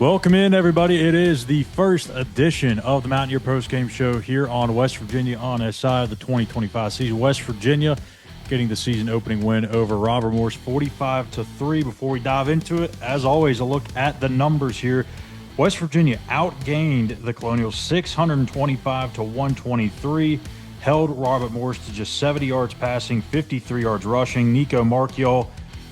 Welcome in, everybody. It is the first edition of the Mountaineer Postgame Show here on West Virginia on SI of the 2025 season. West Virginia getting the season opening win over Robert Morris 45-3. Before we dive into it, as always, a look at the numbers here. West Virginia outgained the Colonials 625-123, held Robert Morris to just 70 yards passing, 53 yards rushing. Nicco Marchiol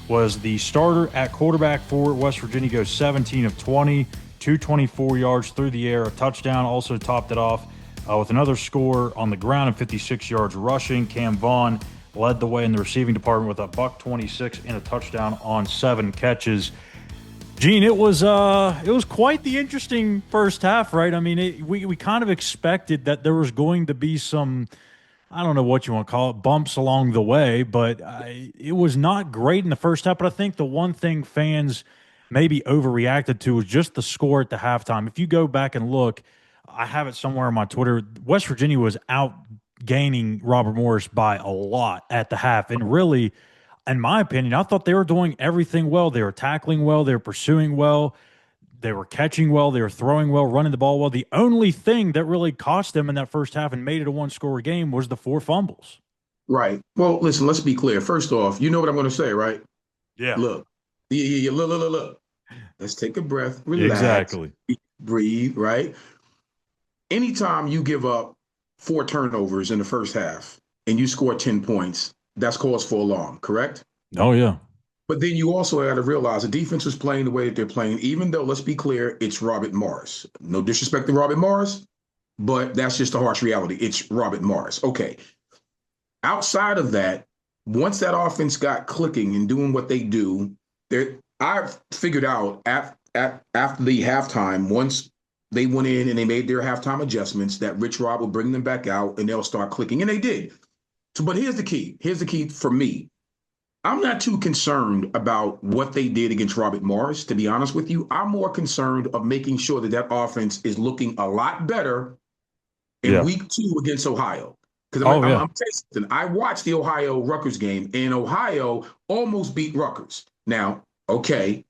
was the starter at quarterback for West Virginia, goes 17 of 20, 224 yards through the air, a touchdown. Also topped it off with another score on the ground and 56 yards rushing. Cam Vaughn led the way in the receiving department with a $126 and a touchdown on 7 catches. Gene, it was quite the interesting first half, right? I mean, we kind of expected that there was going to be some, I don't know what you want to call it, bumps along the way, but it was not great in the first half. But I think the one thing fans maybe overreacted to was just the score at the halftime. If you go back and look, I have it somewhere on my Twitter, West Virginia was outgaining Robert Morris by a lot at the half. And really, in my opinion, I thought they were doing everything well. They were tackling well. They were pursuing well. They were catching well. They were throwing well, running the ball well. The only thing that really cost them in that first half and made it a one-score game was the 4 fumbles. Right. Well, listen, let's be clear. First off, you know what I'm going to say, right? Yeah. Look. Look. Let's take a breath. Relax. Exactly. Breathe, right? Anytime you give up 4 turnovers in the first half and you score 10 points, that's cause for alarm, correct? Oh, yeah. But then you also got to realize the defense was playing the way that they're playing, even though, let's be clear, it's Robert Morris. No disrespect to Robert Morris, but that's just the harsh reality. It's Robert Morris. Okay. Outside of that, once that offense got clicking and doing what they do, I figured out after the halftime, once they went in and they made their halftime adjustments, that Rich Rod will bring them back out and they'll start clicking. And they did. So, but here's the key. Here's the key for me. I'm not too concerned about what they did against Robert Morris, to be honest with you. I'm more concerned of making sure that offense is looking a lot better in week 2 against Ohio. Because I'm telling you something, I watched the Ohio-Rutgers game, and Ohio almost beat Rutgers. Now, okay,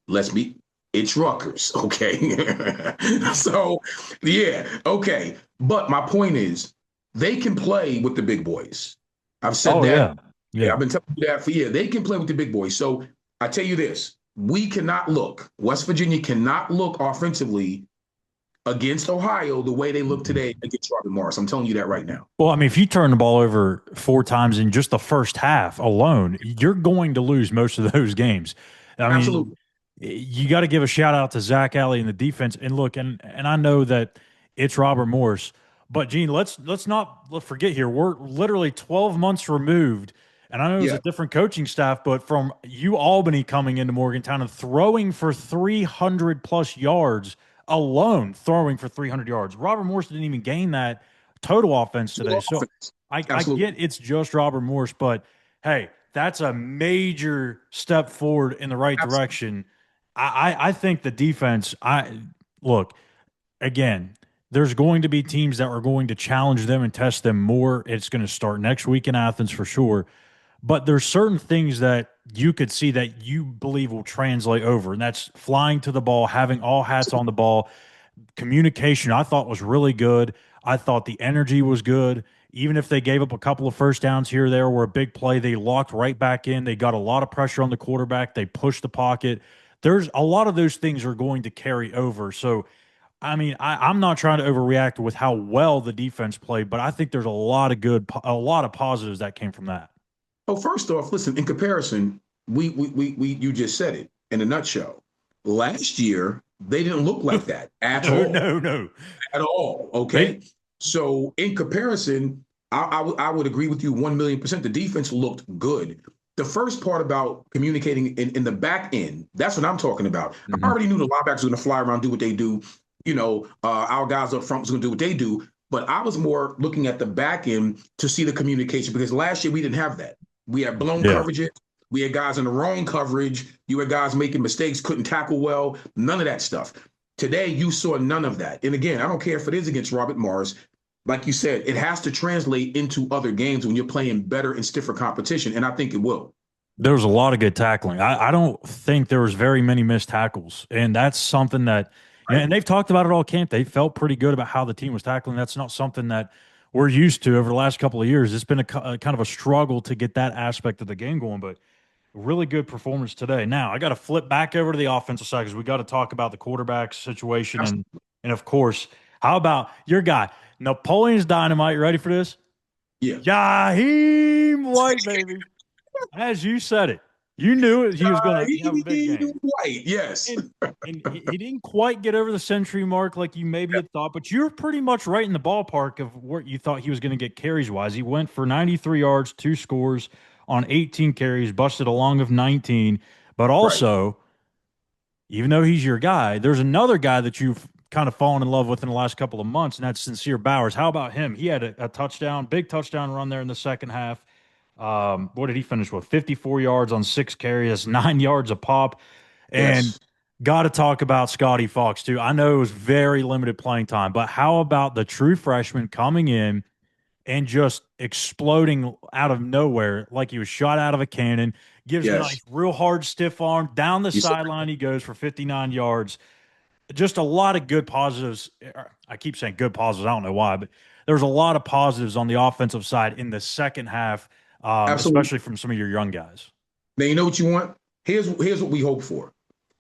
it's Rutgers, okay? So, yeah, okay. But my point is, they can play with the big boys. I've said that. Yeah, I've been telling you that for years. They can play with the big boys. So I tell you this, West Virginia cannot look offensively against Ohio the way they look today against Robert Morris. I'm telling you that right now. Well, I mean, if you turn the ball over 4 times in just the first half alone, you're going to lose most of those games. Absolutely. You got to give a shout out to Zach Alley and the defense. And look, and I know that it's Robert Morris, but Gene, let's not forget here. We're literally 12 months removed. And I know it's a different coaching staff, but from Albany coming into Morgantown and throwing for 300-plus yards alone, throwing for 300 yards. Robert Morris didn't even gain that total offense today. So I get it's just Robert Morris, but, hey, that's a major step forward in the right direction. I think the defense – look, again – there's going to be teams that are going to challenge them and test them more. It's going to start next week in Athens for sure. But there's certain things that you could see that you believe will translate over, and that's flying to the ball, having all hats on the ball. Communication, I thought, was really good. I thought the energy was good. Even if they gave up a couple of first downs here or there were a big play, they locked right back in. They got a lot of pressure on the quarterback. They pushed the pocket. There's a lot of those things are going to carry over. So, I mean, I'm not trying to overreact with how well the defense played, but I think there's a lot of positives that came from that. Oh, first off, listen, in comparison, you just said it in a nutshell. Last year, they didn't look like that at all. No. At all, okay? So in comparison, I would agree with you 1,000,000%. The defense looked good. The first part about communicating in the back end, that's what I'm talking about. I already knew the linebackers were going to fly around, do what they do. You know, our guys up front was going to do what they do. But I was more looking at the back end to see the communication, because last year we didn't have that. We had blown coverages. We had guys in the wrong coverage. You had guys making mistakes, couldn't tackle well, none of that stuff. Today, you saw none of that. And again, I don't care if it is against Robert Morris. Like you said, it has to translate into other games when you're playing better and stiffer competition, and I think it will. There was a lot of good tackling. I don't think there was very many missed tackles, and that's something that, Right. And they've talked about it all camp. They felt pretty good about how the team was tackling. That's not something that we're used to over the last couple of years. It's been a kind of a struggle to get that aspect of the game going, but really good performance today. Now I got to flip back over to the offensive side because we got to talk about the quarterback situation and of course, how about your guy Napoleon's Dynamite? Ready for this? Yeah. Jaheim White, baby. As you said it, you knew it. He was going to have a big game. White, yes. And he didn't quite get over the century mark like you maybe had thought, but you're pretty much right in the ballpark of what you thought he was going to get carries wise. He went for 93 yards, 2 scores on 18 carries, busted a long of 19. But Right. also, even though he's your guy, there's another guy that you've kind of fallen in love with in the last couple of months, and that's Sincere Bowers. How about him? He had a touchdown, big touchdown run there in the second half. What did he finish with? 54 yards on 6 carries, 9 yards a pop. And Yes. got to talk about Scotty Fox, too. I know it was very limited playing time, but how about the true freshman coming in and just exploding out of nowhere like he was shot out of a cannon? Gives a Yes. nice, real hard, stiff arm. Down the You said sideline he goes for 59 yards. Just a lot of good positives. I keep saying good positives. I don't know why, but there's a lot of positives on the offensive side in the second half, absolutely. especially from some of your young guys. Now you know what you want? Here's what we hope for.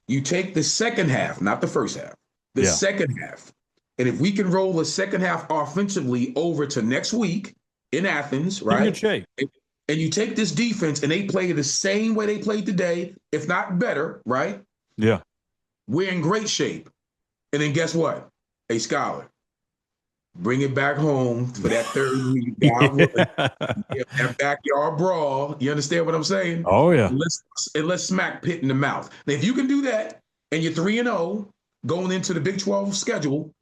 You take the second half, not the first half, the Yeah. second half. And if we can roll the second half offensively over to next week in Athens, In good right? shape. And you take this defense and they play the same way they played today, if not better, right? Yeah. We're in great shape. And then guess what? Hey, Schuyler, bring it back home for that third week. Yeah. That backyard brawl. You understand what I'm saying? Oh, yeah. Let's smack Pitt in the mouth. Now, if you can do that and you're 3-0 going into the Big 12 schedule,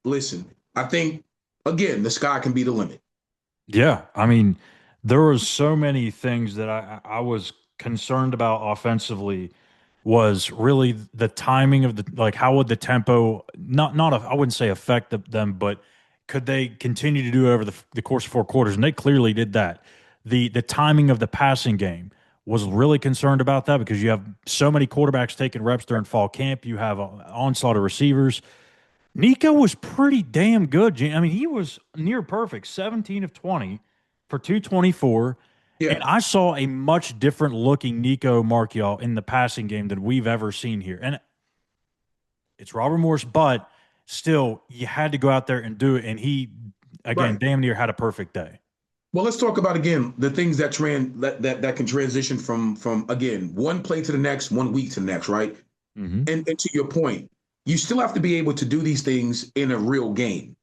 listen, I think again the sky can be the limit. Yeah. I mean, there was so many things that I was concerned about offensively was really the timing of the like how would the tempo not I wouldn't say affect them, but could they continue to do it over the course of 4 quarters? And they clearly did that. The timing of the passing game was really concerned about that because you have so many quarterbacks taking reps during fall camp. You have an onslaught of receivers. Nico was pretty damn good. I mean, he was near perfect, 17 of 20 for 224. And Yeah. I saw a much different looking Nicco Marchiol in the passing game than we've ever seen here. And it's Robert Morris, but still, you had to go out there and do it. And he, again, Right. damn near had a perfect day. Well, let's talk about again the things that can transition from again one play to the next, 1 week to the next, right? Mm-hmm. And to your point, you still have to be able to do these things in a real game.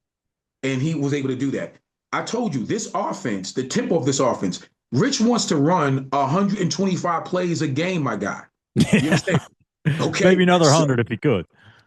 And he was able to do that. I told you this offense, the tempo of this offense, Rich wants to run 125 plays a game, my guy. You understand? Okay. Maybe another So 100 if he could.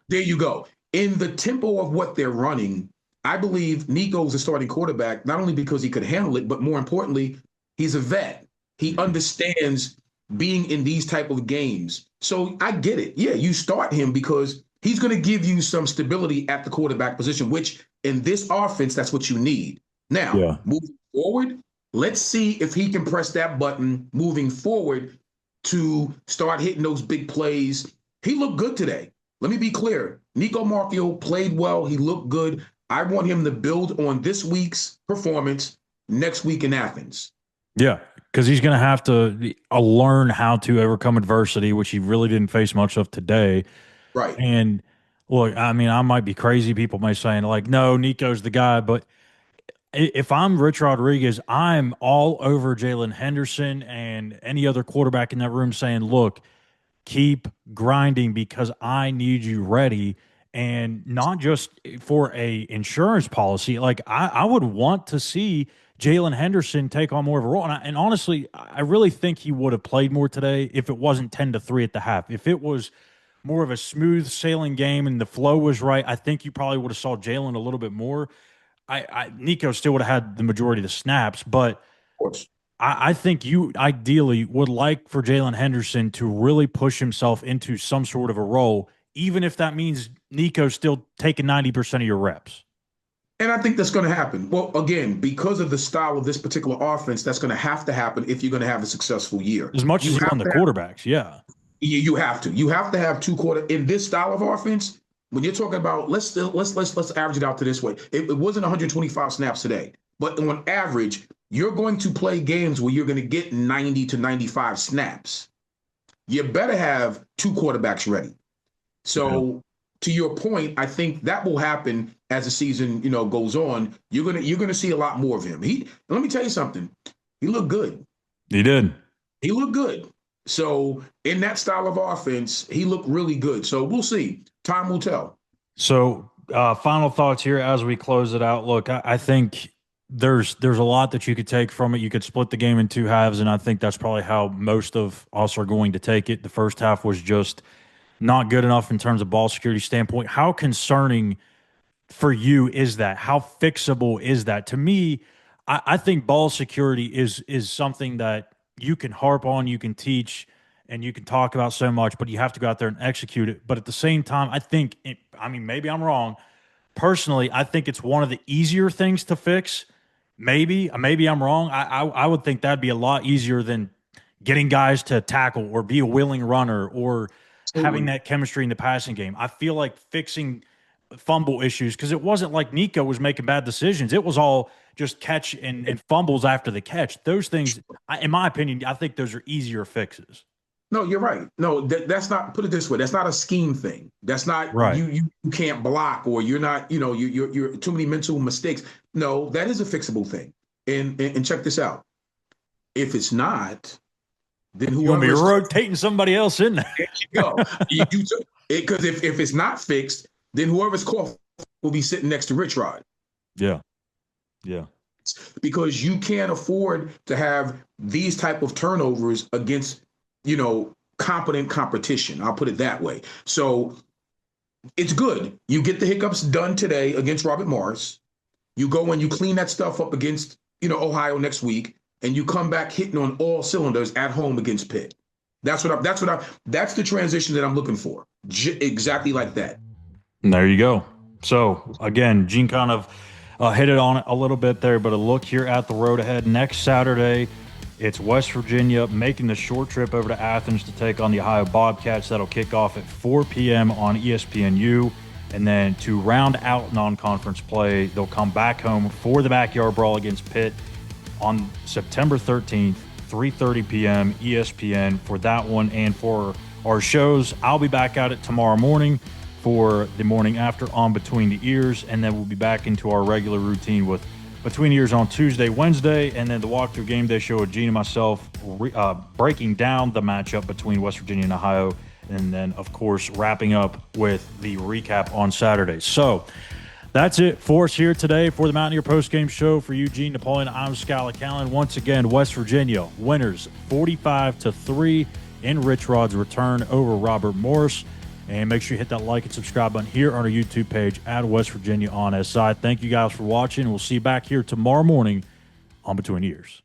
there you go. In the tempo of what they're running, I believe Nico's a starting quarterback, not only because he could handle it, but more importantly, he's a vet. He understands being in these type of games. So I get it. Yeah, you start him because he's going to give you some stability at the quarterback position, which in this offense, that's what you need. Now, Yeah. moving forward, let's see if he can press that button moving forward to start hitting those big plays. He looked good today. Let me be clear. Nicco Marchiol played well. He looked good. I want him to build on this week's performance next week in Athens. Yeah, because he's going to have to learn how to overcome adversity, which he really didn't face much of today. Right. And look, I mean, I might be crazy. People may say, like, no, Nico's the guy. But if I'm Rich Rodriguez, I'm all over Jalen Henderson and any other quarterback in that room saying, look, keep grinding because I need you ready. And not just for a insurance policy. Like I would want to see Jalen Henderson take on more of a role. And honestly, I really think he would have played more today if it wasn't 10-3 at the half. If it was more of a smooth sailing game and the flow was right, I think you probably would have saw Jalen a little bit more. Nico still would have had the majority of the snaps, but Of course. I think you ideally would like for Jalen Henderson to really push himself into some sort of a role, even if that means Nico's still taking 90% of your reps. And I think that's going to happen. Well, again, because of the style of this particular offense, that's going to happen if you're going to have a successful year. As much You as you have want the to have, quarterbacks, yeah. you have to. You have to have two quarter in this style of offense. when you're talking about let's average it out to this way. It wasn't 125 snaps today, but on average, you're going to play games where you're going to get 90 to 95 snaps. You better have two quarterbacks ready. So to your point, I think that will happen as the season, goes on. You're gonna see a lot more of him. Let me tell you something. He looked good. He did. He looked good. So in that style of offense, he looked really good. So we'll see. Time will tell. So final thoughts here as we close it out. Look, I think there's a lot that you could take from it. You could split the game in two halves, and I think that's probably how most of us are going to take it. The first half was just not good enough in terms of ball security standpoint. How concerning for you is that? How fixable is that? To me, I think ball security is something that you can harp on, you can teach, and you can talk about so much, but you have to go out there and execute it. But at the same time, I think, maybe I'm wrong. Personally, I think it's one of the easier things to fix. Maybe I'm wrong. I would think that'd be a lot easier than getting guys to tackle or be a willing runner or having that chemistry in the passing game. I feel like fixing fumble issues, because it wasn't like Nicco was making bad decisions. It was all just catch and fumbles after the catch. Those things, in my opinion, I think those are easier fixes. No, you're right. No, that's not. Put it this way. That's not a scheme thing. That's not right. You can't block, or you're not. You're too many mental mistakes. No, that is a fixable thing. And check this out. If it's not, then whoever you're rotating somebody else in there. There you go. Because if it's not fixed, then whoever's called will be sitting next to Rich Rod. Yeah. Because you can't afford to have these type of turnovers against, competent competition. I'll put it that way. So it's good. You get the hiccups done today against Robert Morris. You go and you clean that stuff up against, Ohio next week, and you come back hitting on all cylinders at home against Pitt. That's the transition that I'm looking for. Exactly like that. And there you go. So again, Gene kind of hit it on it a little bit there, but a look here at the road ahead. Next Saturday, it's West Virginia making the short trip over to Athens to take on the Ohio Bobcats. That'll kick off at 4 p.m. on ESPNU. And then to round out non-conference play, they'll come back home for the backyard brawl against Pitt on September 13th, 3:30 p.m. ESPN for that one. And for our shows, I'll be back at it tomorrow morning for the morning after on Between the Eers, and then we'll be back into our regular routine with Between the Eers on Tuesday, Wednesday, and then the Walk Thru GameDay Show with Gene and myself breaking down the matchup between West Virginia and Ohio, and then, of course, wrapping up with the recap on Saturday. So that's it for us here today for the Mountaineer Postgame Show. For Eugene, Napoleon, I'm Schuyler Callihan. Once again, West Virginia winners 45-3 in Rich Rod's return over Robert Morris. And make sure you hit that like and subscribe button here on our YouTube page at West Virginia on SI. Thank you guys for watching. We'll see you back here tomorrow morning on Between Eers.